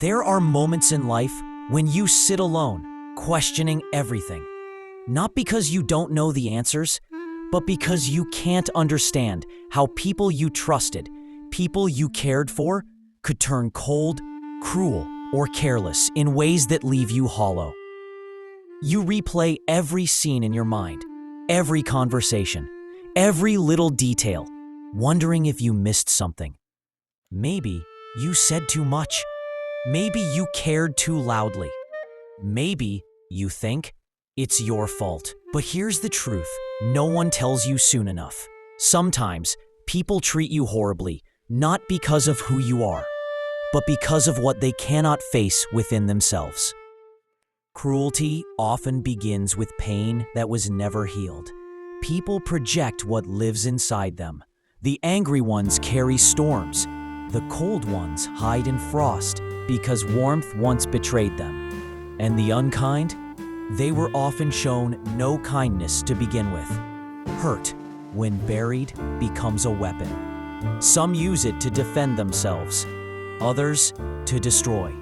There are moments in life when you sit alone, questioning everything. Not because you don't know the answers, but because you can't understand how people you trusted, people you cared for, could turn cold, cruel, or careless in ways that leave you hollow. You replay every scene in your mind, every conversation, every little detail, wondering if you missed something. Maybe you said too much. Maybe you cared too loudly. Maybe you think it's your fault. But here's the truth: no one tells you soon enough. Sometimes people treat you horribly, not because of who you are, but because of what they cannot face within themselves. Cruelty often begins with pain that was never healed. People project what lives inside them. The angry ones carry storms. The cold ones hide in frost because warmth once betrayed them. And the unkind? They were often shown no kindness to begin with. Hurt, when buried, becomes a weapon. Some use it to defend themselves, others to destroy.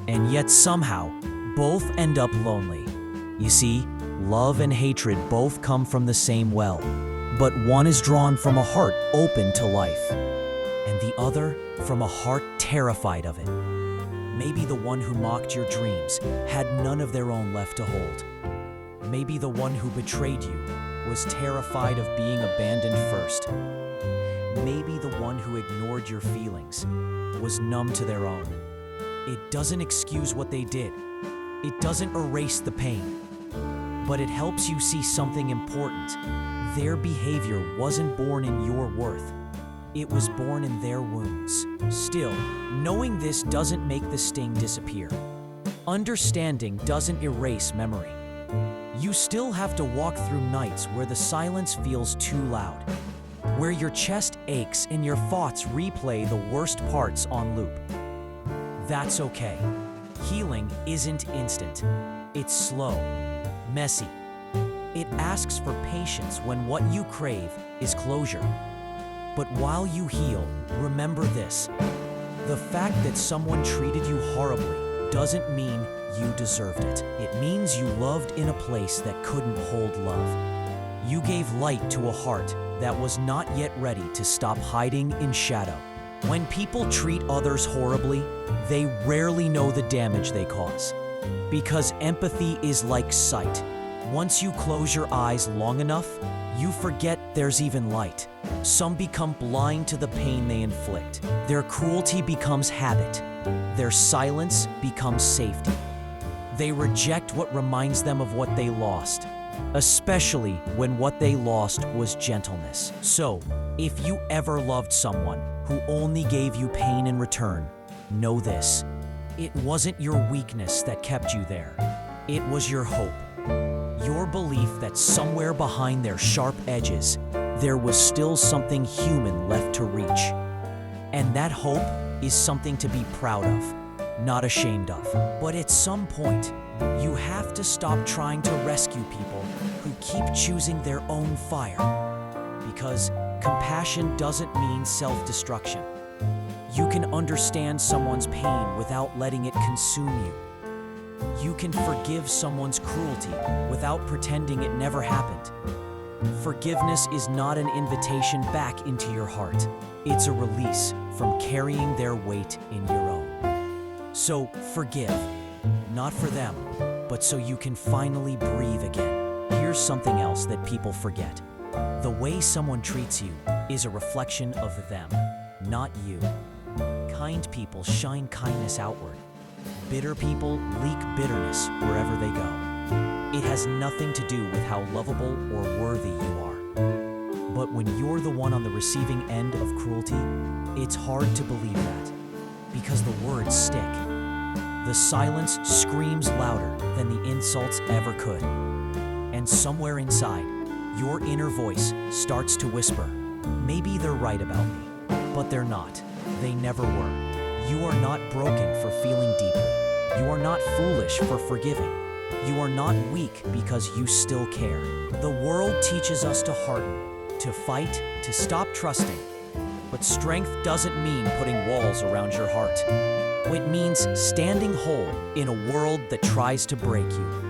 And yet somehow, both end up lonely. You see, love and hatred both come from the same well, but one is drawn from a heart open to life, and the other from a heart terrified of it. Maybe the one who mocked your dreams had none of their own left to hold. Maybe the one who betrayed you was terrified of being abandoned first. Maybe the one who ignored your feelings was numb to their own. It doesn't excuse what they did. It doesn't erase the pain, but it helps you see something important. Their behavior wasn't born in your worth. It was born in their wounds. Still, knowing this doesn't make the sting disappear. Understanding doesn't erase memory. You still have to walk through nights where the silence feels too loud, where your chest aches and your thoughts replay the worst parts on loop. That's okay. Healing isn't instant. It's slow, messy. It asks for patience when what you crave is closure. But while you heal, remember this: the fact that someone treated you horribly doesn't mean you deserved it. It means you loved in a place that couldn't hold love. You gave light to a heart that was not yet ready to stop hiding in shadow. When people treat others horribly, they rarely know the damage they cause. Because empathy is like sight. Once you close your eyes long enough, you forget there's even light. Some become blind to the pain they inflict. Their cruelty becomes habit. Their silence becomes safety. They reject what reminds them of what they lost, especially when what they lost was gentleness. So, if you ever loved someone who only gave you pain in return, know this: it wasn't your weakness that kept you there. It was your hope. Your belief that somewhere behind their sharp edges, there was still something human left to reach. And that hope is something to be proud of, not ashamed of. But at some point, you have to stop trying to rescue people who keep choosing their own fire. Because compassion doesn't mean self-destruction. You can understand someone's pain without letting it consume you. You can forgive someone's cruelty without pretending it never happened. Forgiveness is not an invitation back into your heart. It's a release from carrying their weight in your own. So forgive, not for them, but so you can finally breathe again. Here's something else that people forget. The way someone treats you is a reflection of them, not you. Kind people shine kindness outward. Bitter people leak bitterness wherever they go. It has nothing to do with how lovable or worthy you are. But when you're the one on the receiving end of cruelty, it's hard to believe that, because the words stick. The silence screams louder than the insults ever could. And somewhere inside, your inner voice starts to whisper, maybe they're right about me, but they're not. They never were. You are not broken for feeling deeply. You are not foolish for forgiving. You are not weak because you still care. The world teaches us to harden, to fight, to stop trusting. But strength doesn't mean putting walls around your heart. It means standing whole in a world that tries to break you.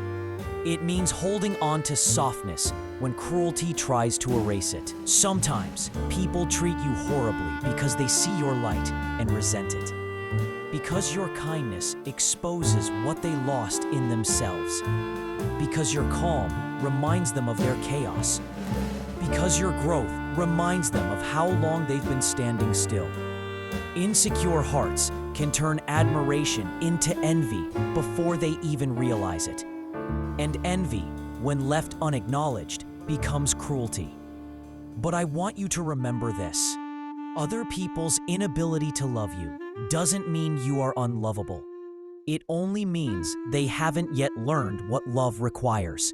It means holding on to softness when cruelty tries to erase it. Sometimes people treat you horribly because they see your light and resent it. Because your kindness exposes what they lost in themselves. Because your calm reminds them of their chaos. Because your growth reminds them of how long they've been standing still. Insecure hearts can turn admiration into envy before they even realize it. And envy, when left unacknowledged, becomes cruelty. But I want you to remember this. Other people's inability to love you doesn't mean you are unlovable. It only means they haven't yet learned what love requires.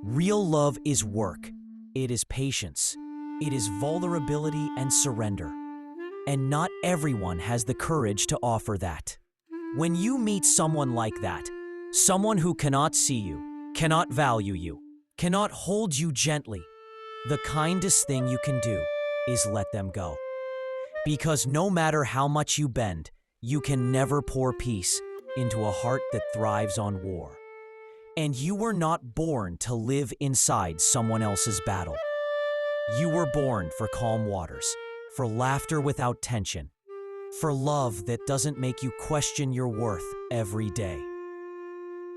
Real love is work. It is patience. It is vulnerability and surrender. And not everyone has the courage to offer that. When you meet someone like that, someone who cannot see you, cannot value you, cannot hold you gently, the kindest thing you can do is let them go. Because no matter how much you bend, you can never pour peace into a heart that thrives on war. And you were not born to live inside someone else's battle. You were born for calm waters, for laughter without tension, for love that doesn't make you question your worth every day.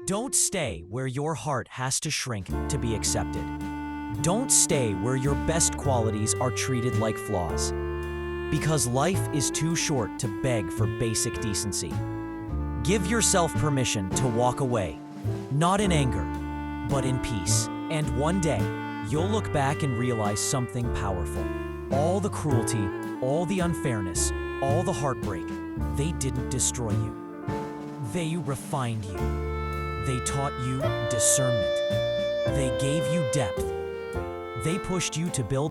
Don't stay where your heart has to shrink to be accepted. Don't stay where your best qualities are treated like flaws. Because life is too short to beg for basic decency. Give yourself permission to walk away, not in anger, but in peace. And one day, you'll look back and realize something powerful. All the cruelty, all the unfairness, all the heartbreak, they didn't destroy you. They refined you. They taught you discernment. They gave you depth. They pushed you to build